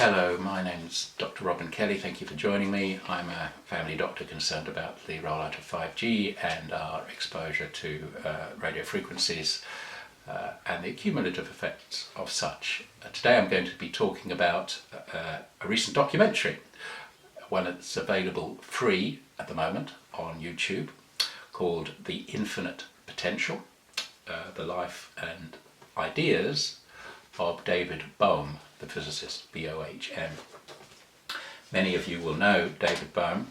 Hello, my name's Dr. Robin Kelly. Thank you for joining me. I'm a family doctor concerned about the rollout of 5G and our exposure to radio frequencies and the cumulative effects of such. Today I'm going to be talking about a recent documentary, one that's available free at the moment on YouTube, called The Infinite Potential, the life and ideas of David Bohm, the physicist, B-O-H-M. Many of you will know David Bohm.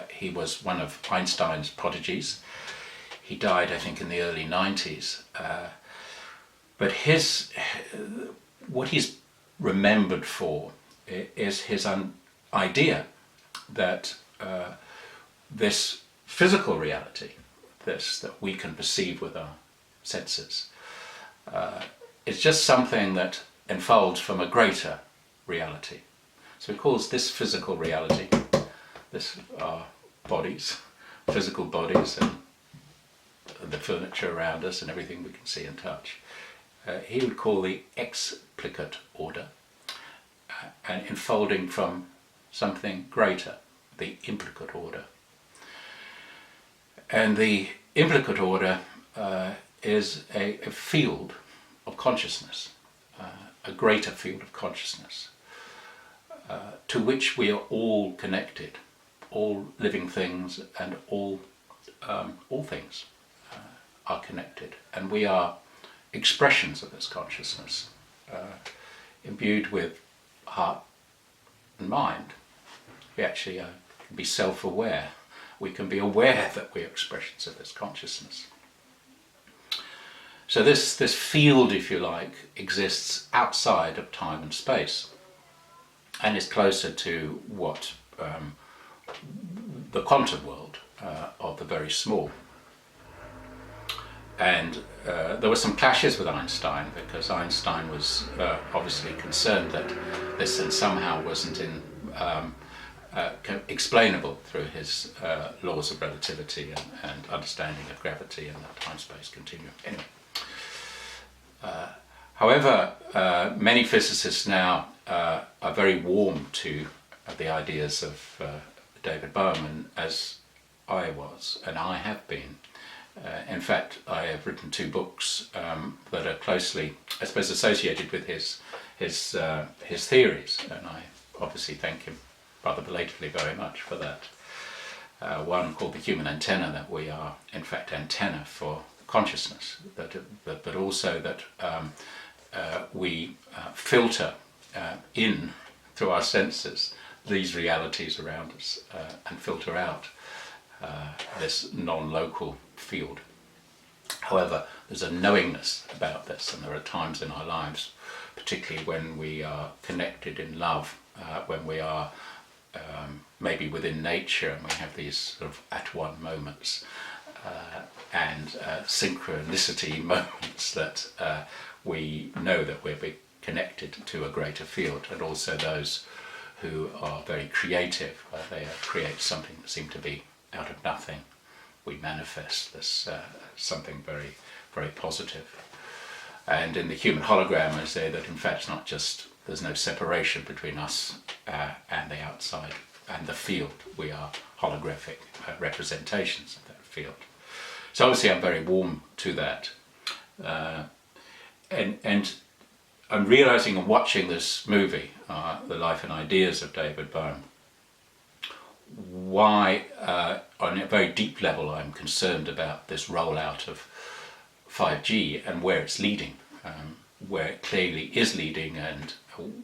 He was one of Einstein's prodigies. He died, I think, in the early 90s. But what he's remembered for is his idea that this physical reality, this that we can perceive with our senses, it's just something that unfolds from a greater reality. So he calls this physical reality, this our bodies, physical bodies, and the furniture around us and everything we can see and touch. He would call the Implicate Order, and unfolding from something greater, the Implicate Order. And the Implicate Order is a field of consciousness, a greater field of consciousness, to which we are all connected, all living things and all things are connected, and we are expressions of this consciousness, imbued with heart and mind. We actually can be self-aware. We can be aware that we are expressions of this consciousness. So this field, if you like, exists outside of time and space, and is closer to what the quantum world of the very small. And there were some clashes with Einstein, because Einstein was obviously concerned that this somehow wasn't explainable through his laws of relativity and understanding of gravity and the time-space continuum. Anyway. However, many physicists now are very warm to the ideas of David Bohm, and as I was, and I have been. In fact, I have written 2 books that are closely, I suppose, associated with his theories, and I obviously thank him rather belatedly very much for that. One called The Human Antenna, that we are in fact antenna for consciousness, but also that we filter in through our senses these realities around us and filter out this non-local field. However, there's a knowingness about this, and there are times in our lives, particularly when we are connected in love, when we are maybe within nature, and we have these sort of at-one moments, and synchronicity moments that we know that we're connected to a greater field. And also those who are very creative, they create something that seems to be out of nothing. We manifest this something very, very positive. And in the human hologram, I say that in fact it's not just, there's no separation between us and the outside and the field. We are holographic representations of that field. So obviously I'm very warm to that. And I'm realizing and watching this movie, The Life and Ideas of David Bohm, why on a very deep level I'm concerned about this rollout of 5G and where it's leading, where it clearly is leading, and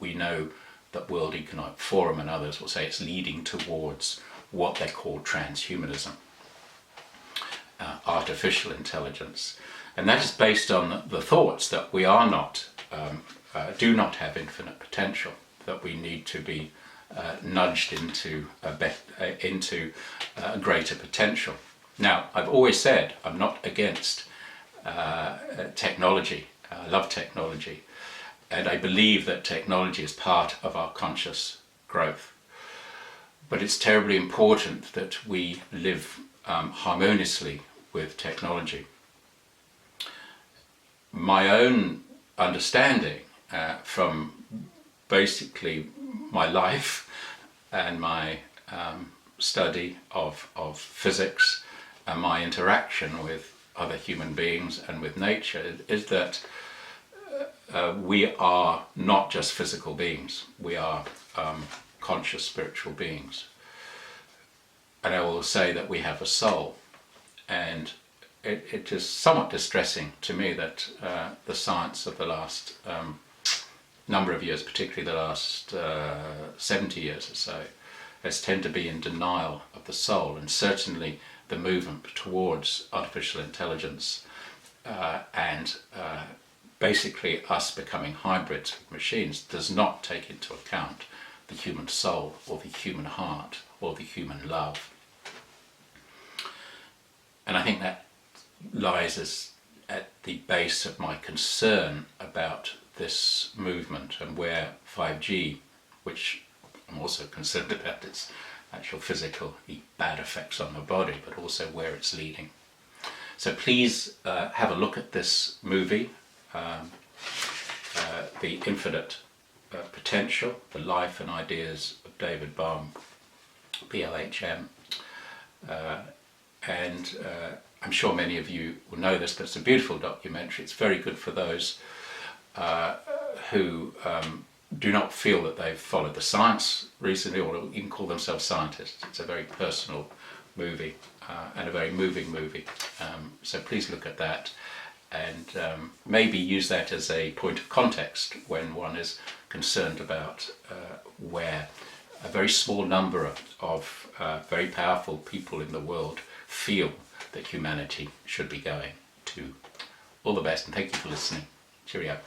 we know that World Economic Forum and others will say it's leading towards what they call transhumanism, artificial intelligence. And that is based on the thoughts that we are not, do not have infinite potential, that we need to be nudged into a greater potential. Now, I've always said I'm not against technology. I love technology, and I believe that technology is part of our conscious growth. But it's terribly important that we live harmoniously with technology. My own understanding from basically my life and my study of physics and my interaction with other human beings and with nature is that we are not just physical beings, we are conscious spiritual beings. And I will say that we have a soul, and it is somewhat distressing to me that the science of the last number of years, particularly the last 70 years or so, has tended to be in denial of the soul, and certainly the movement towards artificial intelligence and basically us becoming hybrids with machines does not take into account the human soul or the human heart or the human love. And I think that lies at the base of my concern about this movement, and where 5G, which I'm also concerned about its actual physical bad effects on the body, but also where it's leading. So please have a look at this movie, The Infinite Potential, The Life and Ideas of David Bohm, BLHM. And I'm sure many of you will know this, but it's a beautiful documentary. It's very good for those who do not feel that they've followed the science recently, or even call themselves scientists. It's a very personal movie and a very moving movie. So please look at that, and maybe use that as a point of context when one is concerned about where a very small number of very powerful people in the world feel that humanity should be going to. All the best, and thank you for listening. Cheerio.